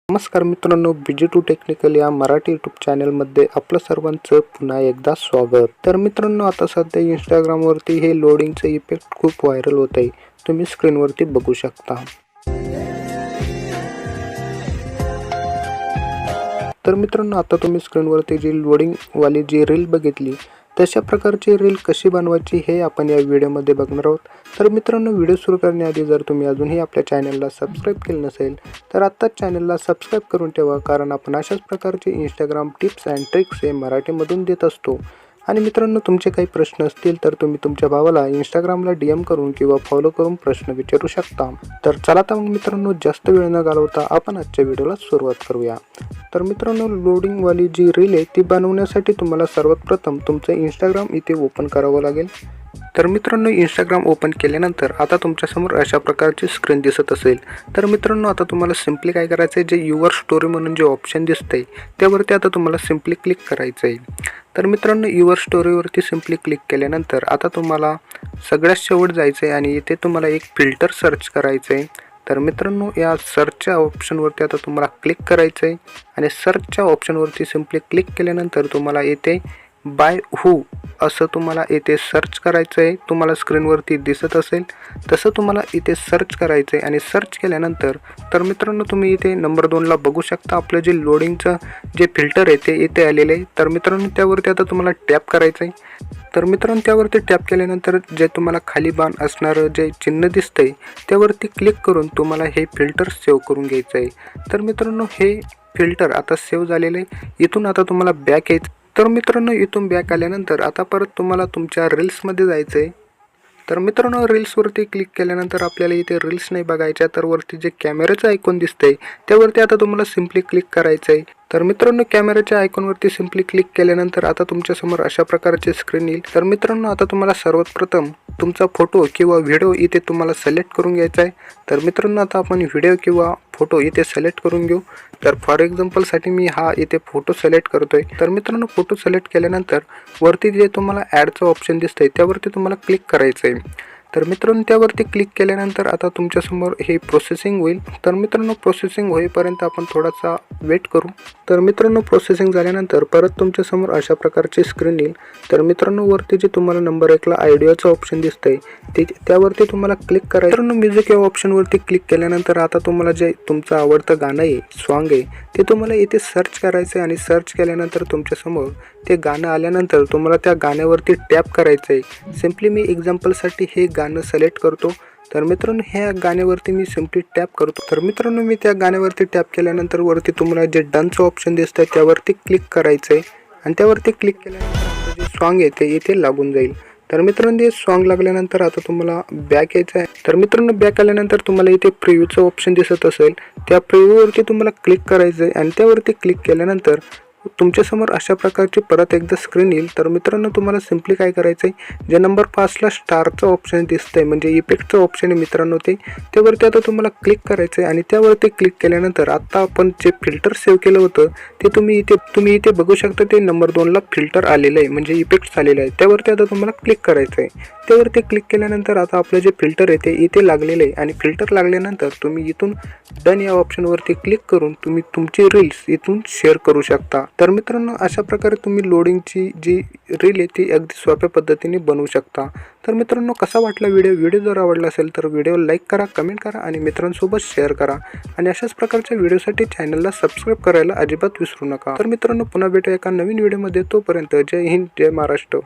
नमस्कार मित्रांनो, BG2 technical या मराठी यूट्यूब चॅनलमध्ये आपलं सर्वांचं पुन्हा एकदा स्वागत। तर मित्रांनो, आता सध्या इंस्टाग्रामवरती हे लोडिंगचं इफेक्ट खूप व्हायरल होत आहे। तुम्ही स्क्रीनवरती बघू शकता। तर मित्रांनो, आता तुम्ही स्क्रीनवरती जी लोडिंग वाली जी रील बघितली, तशा प्रकारची रील कशी बनवायची हे आपण या व्हिडिओमध्ये बघणार आहोत। तर मित्रांनो, व्हिडिओ सुरू करण्याआधी जर तुम्ही अजूनही आपल्या चॅनलला सबस्क्राइब केले नसेल तर आत्ताच चॅनलला सबस्क्राइब करून ठेवा, कारण आपण अशाच प्रकारचे इंस्टाग्राम टिप्स अँड ट्रिक्स हे मराठीमधून देत असतो। आणि मित्रांनो, तुमचे काही प्रश्न असतील तर तुम्ही तुमच्या भावाला इंस्टाग्रामला DM करून किंवा फॉलो करून प्रश्न विचारू शकता। तर चला तर मग मित्रांनो, जास्त वेळ न घालवता आपण आजच्या व्हिडिओला सुरुवात करूया। तर मित्रांनो, लोडिंग वाली जी रील आहे ती बनवण्यासाठी तुम्हाला सर्वात प्रथम तुमचं इंस्टाग्राम इथे ओपन करावं लागेल। तर मित्रांनो, इंस्टाग्राम ओपन केल्यानंतर आता तुमच्यासमोर अशा प्रकारची स्क्रीन दिसत असेल। तर मित्रांनो, आता तुम्हाला सिंपली काय करायचं आहे, जे युअर स्टोरी म्हणून जे ऑप्शन दिसतंय त्यावरती आता तुम्हाला सिंपली क्लिक करायचं आहे। तर मित्रांनो, युअर स्टोरीवरती सिंपली क्लिक केल्यानंतर आता तुम्हाला सगळ्यात शेवट जायचं आहे आणि इथे तुम्हाला एक फिल्टर सर्च करायचं आहे। तर मित्रांनो, या सर्चच्या ऑप्शनवरती आता तुम्हाला क्लिक करायचं आहे आणि सर्चच्या ऑप्शनवरती सिंपली क्लिक केल्यानंतर तुम्हाला येथे बाय हू असं तुम्हाला इथे सर्च करायचं आहे। तुम्हाला स्क्रीनवरती दिसत असेल तसं तुम्हाला इथे सर्च करायचं आहे आणि सर्च केल्यानंतर तर मित्रांनो, तुम्ही इथे नंबर 2 ला बघू शकता आपलं जे लोडिंगचं जे फिल्टर आहे ते इथे आलेलं आहे। तर मित्रांनो, त्यावरती आता तुम्हाला टॅप करायचं आहे। तर मित्रांनो, त्यावरती टॅप केल्यानंतर जे तुम्हाला खाली बाण असणारं जे चिन्ह दिसतंय त्यावरती क्लिक करून तुम्हाला हे फिल्टर सेव्ह करून घ्यायचं आहे। तर मित्रांनो, हे फिल्टर आता सेव्ह झालेलं आहे। इथून आता तुम्हाला बॅक यायचं। तर मित्रांनो, इथून बॅक आल्यानंतर आता परत तुम्हाला तुमच्या रील्समध्ये जायचं आहे। तर मित्रांनो, रील्सवरती क्लिक केल्यानंतर आपल्याला इथे रील्स नाही बघायच्या, तर वरती जे कॅमेराचं आयकॉन दिसतंय त्यावरती आता तुम्हाला सिंपली क्लिक करायचं आहे। तर मित्रांनो, कॅमेराच्या आयकॉनवरती सिंपली क्लिक केल्यानंतर आता तुमच्यासमोर अशा प्रकारचे स्क्रीन येईल। तर मित्रांनो, आता तुम्हाला सर्वात प्रथम तुमचा फोटो किंवा व्हिडिओ इथे तुम्हाला सिलेक्ट करून घ्यायचा आहे। तर मित्रांनो, आता आपण व्हिडिओ किंवा फोटो इथे सिलेक्ट करून घेऊ। तर फॉर एक्झाम्पलसाठी मी हा इथे फोटो सिलेक्ट करतोय। तर मित्रांनो, फोटो सिलेक्ट केल्यानंतर वरती जे तुम्हाला ॲडचं ऑप्शन दिसतंय त्यावरती तुम्हाला क्लिक करायचं आहे। तर मित्रांनो, त्यावरती क्लिक केल्यानंतर आता तुमच्यासमोर हे प्रोसेसिंग होईल। तर मित्रांनो, प्रोसेसिंग होईपर्यंत आपण थोडासा वेट करू। तर मित्रांनो, प्रोसेसिंग झाल्यानंतर परत तुमच्यासमोर अशा प्रकारची स्क्रीन येईल। तर मित्रांनो, वरती जे तुम्हाला नंबर 1 ला ऑडिओचं ऑप्शन दिसतंय त्यावरती तुम्हाला क्लिक करायचं। मित्रांनो, म्युझिक या ऑप्शनवरती क्लिक केल्यानंतर आता तुम्हाला जे तुमचं आवडतं गाणं आहे, सॉन्ग आहे, ते तुम्हाला इथे सर्च करायचं आहे आणि सर्च केल्यानंतर तुमच्यासमोर ते गाणं आल्यानंतर तुम्हाला त्या गाण्यावरती टॅप करायचं आहे। सिंपली मी एक्झाम्पलसाठी हे गाणं सिलेक्ट करतो। तर मित्रांनो, ह्या गाण्यावरती मी सिंपली टॅप करतो। तर मित्रांनो, मी त्या गाण्यावरती टॅप केल्यानंतर वरती तुम्हाला जे डनचं ऑप्शन दिसतंय त्यावरती क्लिक करायचं आहे आणि त्यावरती क्लिक केल्यानंतर आपलं जे सॉन्ग आहे ते इथे लागून जाईल। तर मित्रांनो, हे सॉन्ग लागल्यानंतर आता तुम्हाला बॅक यायचं आहे। तर मित्रांनो, बॅक आल्यानंतर तुम्हाला इथे प्रिव्ह्यूचं ऑप्शन दिसत असेल, त्या प्रिव्ह्यूवरती तुम्हाला क्लिक करायचं आहे आणि त्यावरती क्लिक केल्यानंतर तुमच्यासमोर अशा प्रकारची परत एकदा स्क्रीन येईल। तर मित्रांनो, तुम्हाला सिंपली काय करायचं आहे, जे नंबर 5 ला स्टारचं ऑप्शन दिसतंय म्हणजे इफेक्टचं ऑप्शन आहे मित्रांनो, त्यावरती आता तुम्हाला क्लिक करायचं आहे आणि त्यावरती क्लिक केल्यानंतर आता आपण जे फिल्टर सेव्ह केलं होतं ते तुम्ही इथे बघू शकता। ते नंबर 2 ला फिल्टर आलेलं आहे म्हणजे इफेक्ट आलेलं आहे। त्यावरती आता तुम्हाला क्लिक करायचं आहे। त्यावरती क्लिक केल्यानंतर आता आपलं जे फिल्टर आहे ते इथे लागलेलं आहे आणि फिल्टर लागल्यानंतर तुम्ही इथून डन या ऑप्शनवरती क्लिक करून तुम्ही तुमची रील्स इथून शेअर करू शकता। तर मित्रांनो, अशा प्रकारे तुम्ही लोडिंगची जी रील आहे ती अगदी सोप्या पद्धतीने बनवू शकता। तर मित्रांनो, कसा वाटला व्हिडिओ जर आवडला असेल तर व्हिडिओ लाईक करा, कमेंट करा आणि मित्रांसोबत शेअर करा आणि अशाच प्रकारच्या व्हिडिओसाठी चॅनलला सबस्क्राईब करायला अजिबात विसरू नका। तर मित्रांनो, पुन्हा भेटूया एका नवीन व्हिडिओमध्ये। तोपर्यंत जय हिंद, जय महाराष्ट्र।